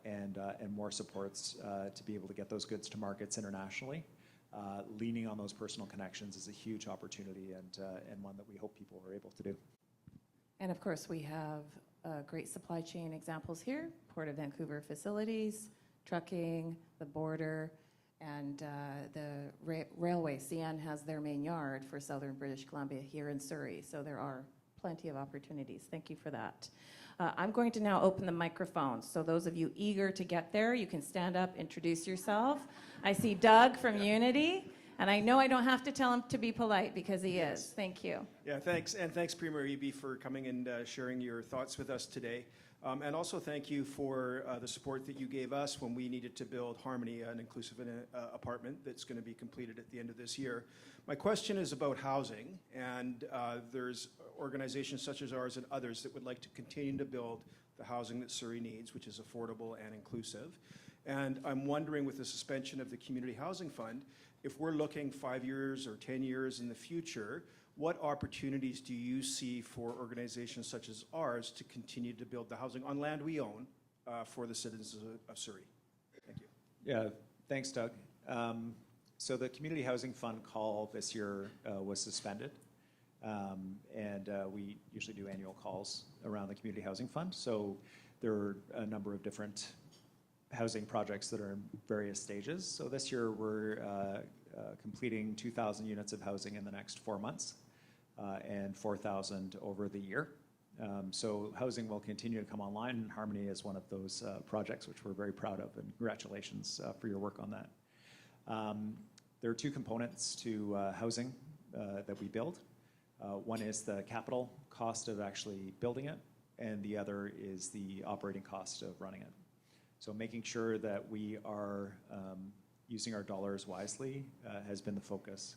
and more supports to be able to get those goods to markets internationally. Leaning on those personal connections is a huge opportunity and one that we hope people are able to do. And of course, we have great supply chain examples here, Port of Vancouver facilities, trucking, the border, and the railway. CN has their main yard for southern British Columbia here in Surrey, so there are plenty of opportunities. Thank you for that. I'm going to now open the microphones. So those of you eager to get there, you can stand up, introduce yourself. I see Doug from Unity, and I know I don't have to tell him to be polite because he is. Thank you. Yeah, thanks. And thanks, Premier Eby, for coming and sharing your thoughts with us today. And also thank you for the support that you gave us when we needed to build Harmony, an inclusive apartment that's going to be completed at the end of this year. My question is about housing, and there's organizations such as ours and others that would like to continue to build the housing that Surrey needs, which is affordable and inclusive. And I'm wondering, with the suspension of the Community Housing Fund, if we're looking 5 years or 10 years in the future, what opportunities do you see for organizations such as ours to continue to build the housing on land we own for the citizens of Surrey? Thank you. Yeah, thanks, Doug. So the Community Housing Fund call this year was suspended, and we usually do annual calls around the Community Housing Fund. So there are a number of different housing projects that are in various stages. So this year we're completing 2,000 units of housing in the next 4 months and 4,000 over the year. So housing will continue to come online, and Harmony is one of those projects, which we're very proud of, and congratulations for your work on that. There are two components to housing that we build. One is the capital cost of actually building it, and the other is the operating cost of running it. So making sure that we are using our dollars wisely has been the focus.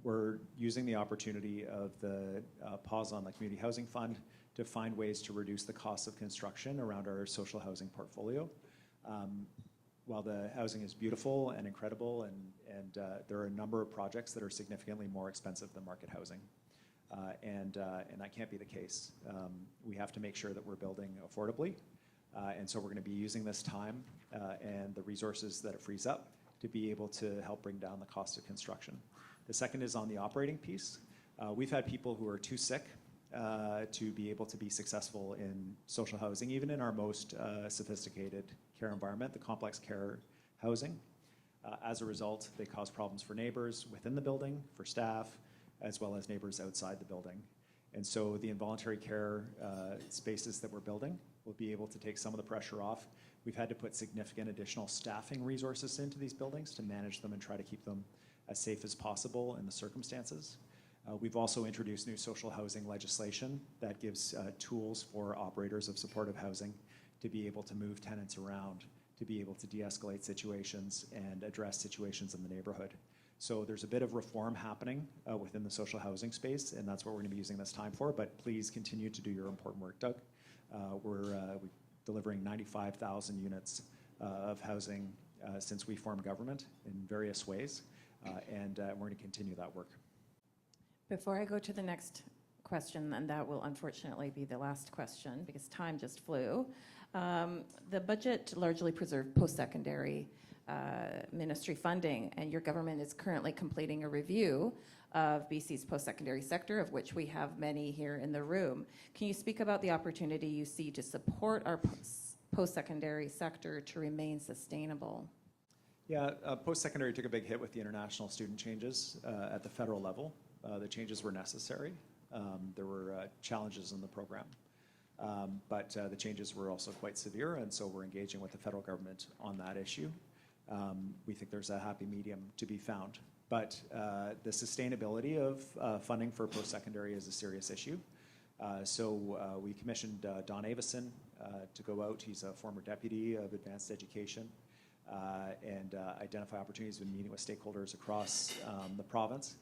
We're using the opportunity of the pause on the Community Housing Fund to find ways to reduce the cost of construction around our social housing portfolio. While the housing is beautiful and incredible, and there are a number of projects that are significantly more expensive than market housing. and that can't be the case. We have to make sure that we're building affordably, and so we're going to be using this time and the resources that it frees up to be able to help bring down the cost of construction. The second is on the operating piece. We've had people who are too sick to be able to be successful in social housing, even in our most sophisticated care environment, the complex care housing. As a result, they cause problems for neighbors within the building, for staff, as well as neighbors outside the building. And so the involuntary care spaces that we're building will be able to take some of the pressure off. We've had to put significant additional staffing resources into these buildings to manage them and try to keep them as safe as possible in the circumstances. We've also introduced new social housing legislation that gives tools for operators of supportive housing to be able to move tenants around, to be able to de-escalate situations and address situations in the neighborhood. So there's a bit of reform happening within the social housing space, and that's what we're going to be using this time for, but please continue to do your important work, Doug. We're delivering 95,000 units of housing since we formed government in various ways, and we're going to continue that work. Before I go to the next question, and that will unfortunately be the last question because time just flew, the budget largely preserved post-secondary ministry funding, and your government is currently completing a review of BC's post-secondary sector, of which we have many here in the room. Can you speak about the opportunity you see to support our post-secondary sector to remain sustainable? Yeah, post-secondary took a big hit with the international student changes at the federal level. The changes were necessary. There were challenges in the program, but the changes were also quite severe, and so we're engaging with the federal government on that issue. We think there's a happy medium to be found, but the sustainability of funding for post-secondary is a serious issue. So we commissioned Don Avison to go out. He's a former deputy of advanced education, and identify opportunities when meeting with stakeholders across the province.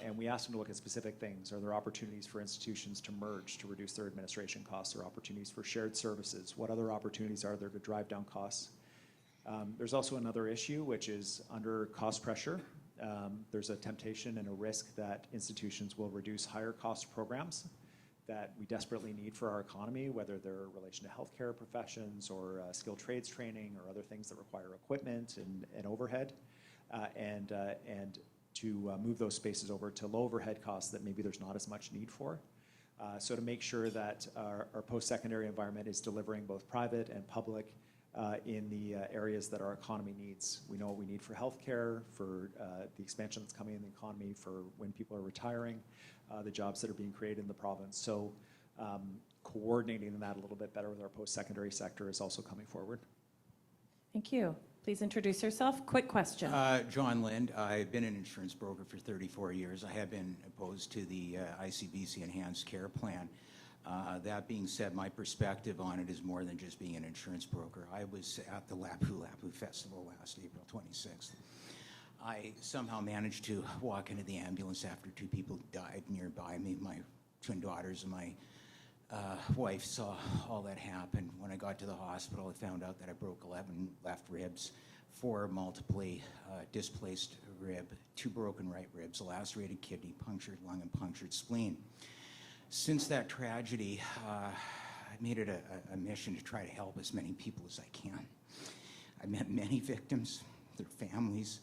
And we asked them to look at specific things. Are there opportunities for institutions to merge to reduce their administration costs, or opportunities for shared services? What other opportunities are there to drive down costs? There's also another issue, which is under cost pressure. There's a temptation and a risk that institutions will reduce higher cost programs that we desperately need for our economy, whether they're in relation to healthcare professions or skilled trades training or other things that require equipment and overhead, and to move those spaces over to low overhead costs that maybe there's not as much need for. So to make sure that our post-secondary environment is delivering both private and public in the areas that our economy needs. We know what we need for healthcare, for the expansion that's coming in the economy, for when people are retiring, the jobs that are being created in the province. So coordinating that a little bit better with our post-secondary sector is also coming forward. Thank you. Please introduce yourself. Quick question. John Lind. I've been an insurance broker for 34 years. I have been opposed to the ICBC Enhanced Care Plan. That being said, my perspective on it is more than just being an insurance broker. I was at the Lapu Lapu Festival last April 26th. I somehow managed to walk into the ambulance after two people died nearby me. My twin daughters and my wife saw all that happen. When I got to the hospital, I found out that I broke 11 left ribs, 4 multiply displaced rib, 2 broken right ribs, a lacerated kidney, punctured lung, and punctured spleen. Since that tragedy, I made it a mission to try to help as many people as I can. I met many victims, their families.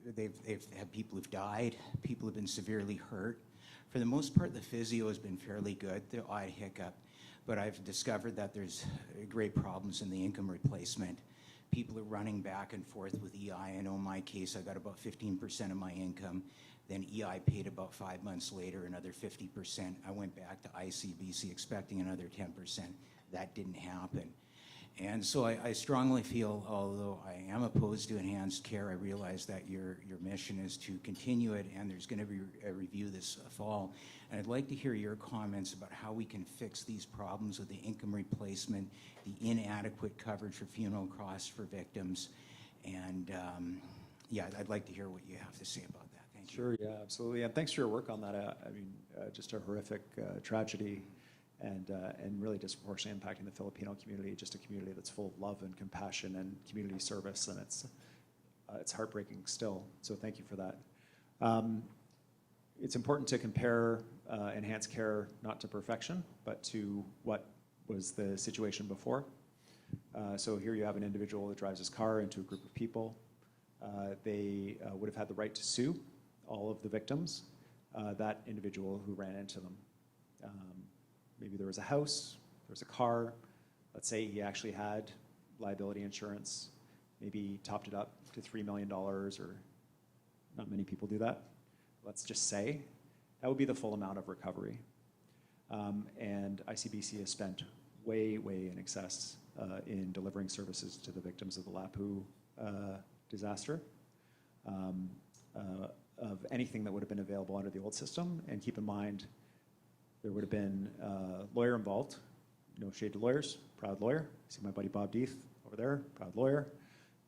They've had people who've died, people who've been severely hurt. For the most part, the physio has been fairly good, the odd hiccup, but I've discovered that there's great problems in the income replacement. People are running back and forth with EI. I know in my case, I got about 15% of my income. Then EI paid about 5 months later, another 50%. I went back to ICBC expecting another 10%. That didn't happen. And so I strongly feel, although I am opposed to enhanced care, I realize that your mission is to continue it, and there's going to be a review this fall. And I'd like to hear your comments about how we can fix these problems with the income replacement, the inadequate coverage for funeral costs for victims, and yeah, I'd like to hear what you have to say about that. Thank you. Sure, yeah, absolutely. And thanks for your work on that. Just a horrific tragedy. And really disproportionately impacting the Filipino community, just a community that's full of love and compassion and community service, and it's heartbreaking still. So thank you for that. it's important to compare enhanced care not to perfection, but to what was the situation before. So here you have an individual that drives his car into a group of people. They would have had the right to sue all of the victims, that individual who ran into them. Maybe there was a house, there was a car. Let's say he actually had liability insurance, maybe topped it up to $3 million, or not many people do that. Let's just say that would be the full amount of recovery. And ICBC has spent way in excess in delivering services to the victims of the Lapu disaster of anything that would have been available under the old system. And keep in mind, there would have been a lawyer involved. No shade to lawyers, proud lawyer. See my buddy Bob Deeth over there, proud lawyer.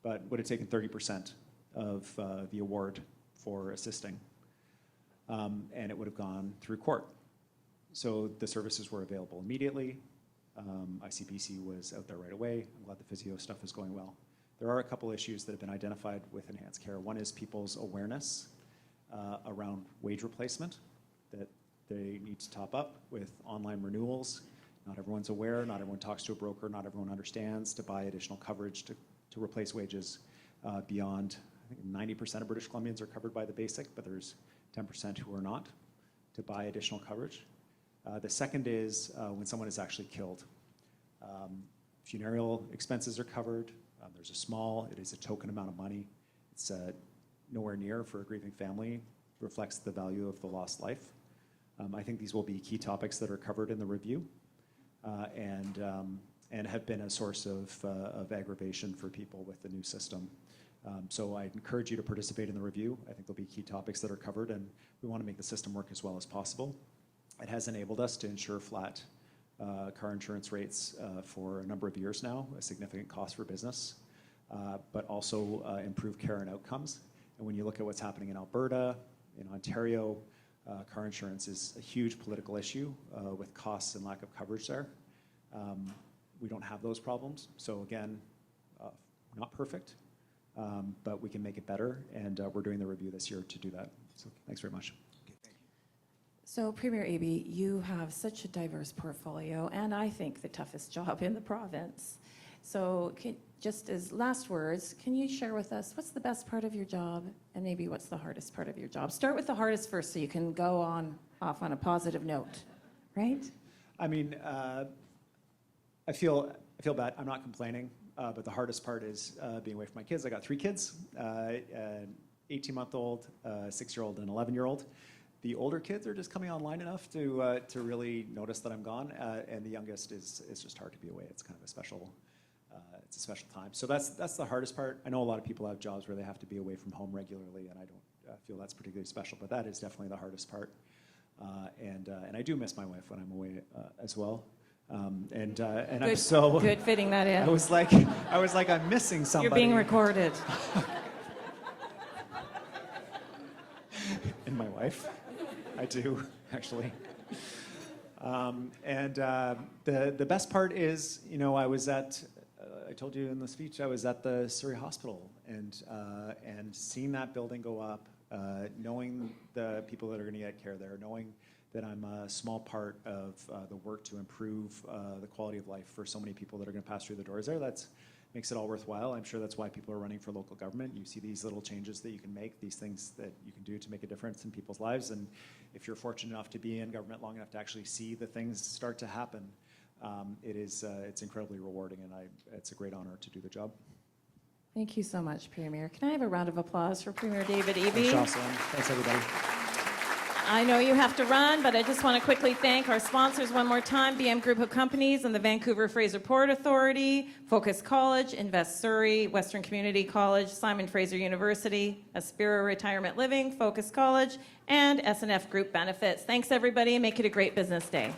But would have taken 30% of the award for assisting. And it would have gone through court. So the services were available immediately. ICBC was out there right away. I'm glad the physio stuff is going well. There are a couple issues that have been identified with enhanced care. One is people's awareness around wage replacement, that they need to top up with online renewals. Not everyone's aware, not everyone talks to a broker, not everyone understands to buy additional coverage to replace wages beyond, I think 90% of British Columbians are covered by the basic, but there's 10% who are not, to buy additional coverage. The second is when someone is actually killed. Funeral expenses are covered. There's it is a token amount of money. It's nowhere near for a grieving family, reflects the value of the lost life. I think these will be key topics that are covered in the review and have been a source of aggravation for people with the new system. So I encourage you to participate in the review. I think there'll be key topics that are covered, and we want to make the system work as well as possible. It has enabled us to ensure flat car insurance rates for a number of years now, a significant cost for business, but also improve care and outcomes. And when you look at what's happening in Alberta, in Ontario, car insurance is a huge political issue with costs and lack of coverage there. We don't have those problems. So again, not perfect, but we can make it better, and we're doing the review this year to do that. So thanks very much. So Premier Eby, you have such a diverse portfolio, and I think the toughest job in the province. So just as last words, can you share with us what's the best part of your job, and maybe what's the hardest part of your job? Start with the hardest first so you can go off on a positive note, right? I mean, I feel bad. I'm not complaining, but the hardest part is being away from my kids. I got 3 kids, an 18-month-old, a 6-year-old, and an 11-year-old. The older kids are just coming online enough to really notice that I'm gone, and the youngest is just hard to be away. It's kind of a special time. So that's the hardest part. I know a lot of people have jobs where they have to be away from home regularly, and I don't feel that's particularly special, but that is definitely the hardest part. And I do miss my wife when I'm away as well. And I'm so good fitting that in. I was like I'm missing somebody. You're being recorded. And my wife. I do, actually. The best part is, you know, I told you in the speech, I was at the Surrey Hospital, and seeing that building go up, knowing the people that are going to get care there, knowing that I'm a small part of the work to improve the quality of life for so many people that are going to pass through the doors there, that makes it all worthwhile. I'm sure that's why people are running for local government. You see these little changes that you can make, these things that you can do to make a difference in people's lives. And if you're fortunate enough to be in government long enough to actually see the things start to happen, it's incredibly rewarding, and it's a great honor to do the job. Thank you so much, Premier. Can I have a round of applause for Premier David Eby? Thanks, Joslyn. Thanks, everybody. I know you have to run, but I just want to quickly thank our sponsors one more time, BM Group of Companies and the Vancouver Fraser Port Authority, Focus College, Invest Surrey, Western Community College, Simon Fraser University, Aspira Retirement Living, Focus College, and SNF Group Benefits. Thanks, everybody, and make it a great business day.